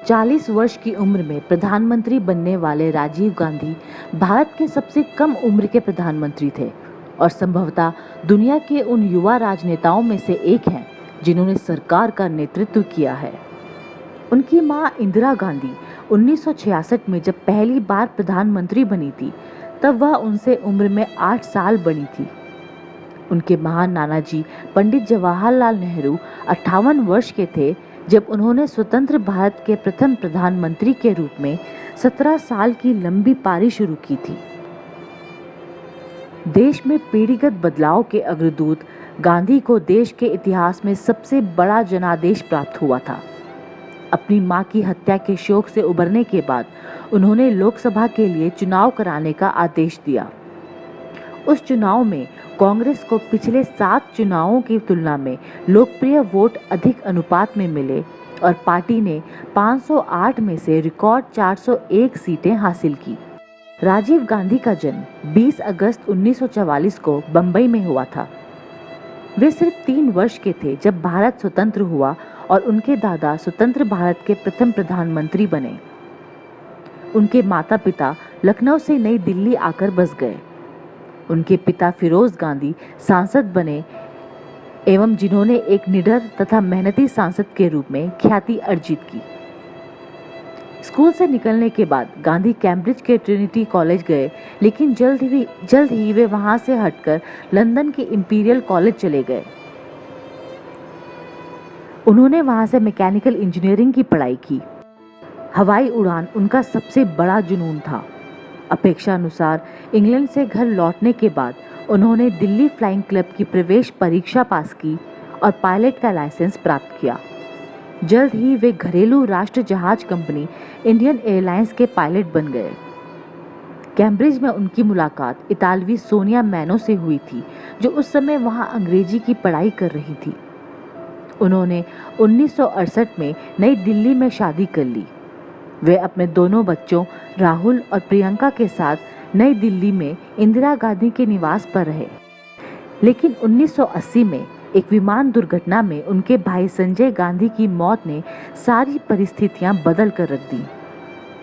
40 वर्ष की उम्र में प्रधानमंत्री बनने वाले राजीव गांधी भारत के सबसे कम उम्र के प्रधानमंत्री थे और संभवतः दुनिया के उन युवा राजनेताओं में से एक हैं जिन्होंने सरकार का नेतृत्व किया है। उनकी मां इंदिरा गांधी 1966 में जब पहली बार प्रधानमंत्री बनी थी, तब वह उनसे उम्र में 8 साल बड़ी थी। उनके महान नाना जी पंडित जवाहरलाल नेहरू 58 वर्ष के थे जब उन्होंने स्वतंत्र भारत के प्रथम प्रधानमंत्री के रूप में 17 साल की लंबी पारी शुरू की थी। देश में पीढ़ीगत बदलाव के अग्रदूत गांधी को देश के इतिहास में सबसे बड़ा जनादेश प्राप्त हुआ था। अपनी मां की हत्या के शोक से उबरने के बाद उन्होंने लोकसभा के लिए चुनाव कराने का आदेश दिया। उस चुनाव में कांग्रेस को पिछले 7 चुनावों की तुलना में लोकप्रिय वोट अधिक अनुपात में मिले और पार्टी ने 508 में से रिकॉर्ड 401 सीटें हासिल की। राजीव गांधी का जन्म 20 अगस्त 1944 को बंबई में हुआ था। वे सिर्फ 3 वर्ष के थे जब भारत स्वतंत्र हुआ और उनके दादा स्वतंत्र भारत के प्रथम प्रधानमंत्री बने। उनके माता पिता लखनऊ से नई दिल्ली आकर बस गए। उनके पिता फिरोज गांधी सांसद बने एवं जिन्होंने एक निडर तथा मेहनती सांसद के रूप में ख्याति अर्जित की। स्कूल से निकलने के बाद गांधी कैम्ब्रिज के ट्रिनिटी कॉलेज गए, लेकिन जल्द ही वे वहां से हटकर लंदन के इंपीरियल कॉलेज चले गए। उन्होंने वहां से मैकेनिकल इंजीनियरिंग की पढ़ाई की। हवाई उड़ान उनका सबसे बड़ा जुनून था। अपेक्षानुसार इंग्लैंड से घर लौटने के बाद उन्होंने दिल्ली फ्लाइंग क्लब की प्रवेश परीक्षा पास की और पायलट का लाइसेंस प्राप्त किया। जल्द ही वे घरेलू राष्ट्र जहाज कंपनी इंडियन एयरलाइंस के पायलट बन गए। कैम्ब्रिज में उनकी मुलाकात इतालवी सोनिया मैनो से हुई थी, जो उस समय वहां अंग्रेजी की पढ़ाई कर रही थी। उन्होंने 1968 में नई दिल्ली में शादी कर ली। वे अपने दोनों बच्चों राहुल और प्रियंका के साथ नई दिल्ली में इंदिरा गांधी के निवास पर रहे। लेकिन 1980 में एक विमान दुर्घटना में उनके भाई संजय गांधी की मौत ने सारी परिस्थितियां बदल कर रख दी।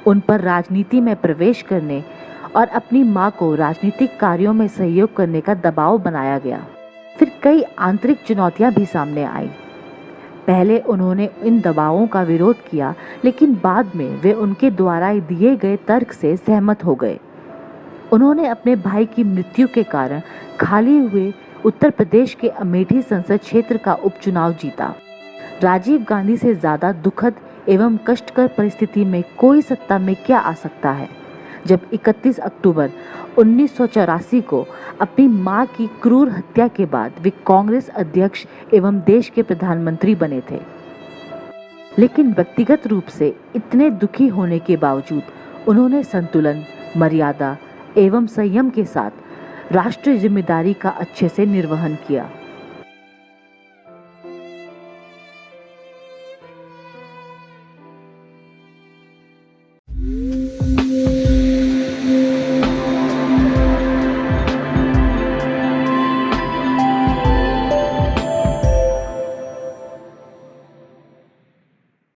उन पर राजनीति में प्रवेश करने और अपनी मां को राजनीतिक कार्यों में सहयोग करने का दबाव बनाया गया। फिर कई आंतरिक चुनौतियां भी सामने आई। पहले उन्होंने इन दबावों का विरोध किया, लेकिन बाद में वे उनके द्वारा दिए गए तर्क से सहमत हो गए। उन्होंने अपने भाई की मृत्यु के कारण खाली हुए उत्तर प्रदेश के अमेठी संसद क्षेत्र का उपचुनाव जीता। राजीव गांधी से ज्यादा दुखद एवं कष्टकर परिस्थिति में कोई सत्ता में क्या आ सकता है, जब 31 अक्टूबर 1984 को अपनी मां की क्रूर हत्या के बाद वे कांग्रेस अध्यक्ष एवं देश के प्रधानमंत्री बने थे। लेकिन व्यक्तिगत रूप से इतने दुखी होने के बावजूद उन्होंने संतुलन, मर्यादा एवं संयम के साथ राष्ट्रीय जिम्मेदारी का अच्छे से निर्वहन किया।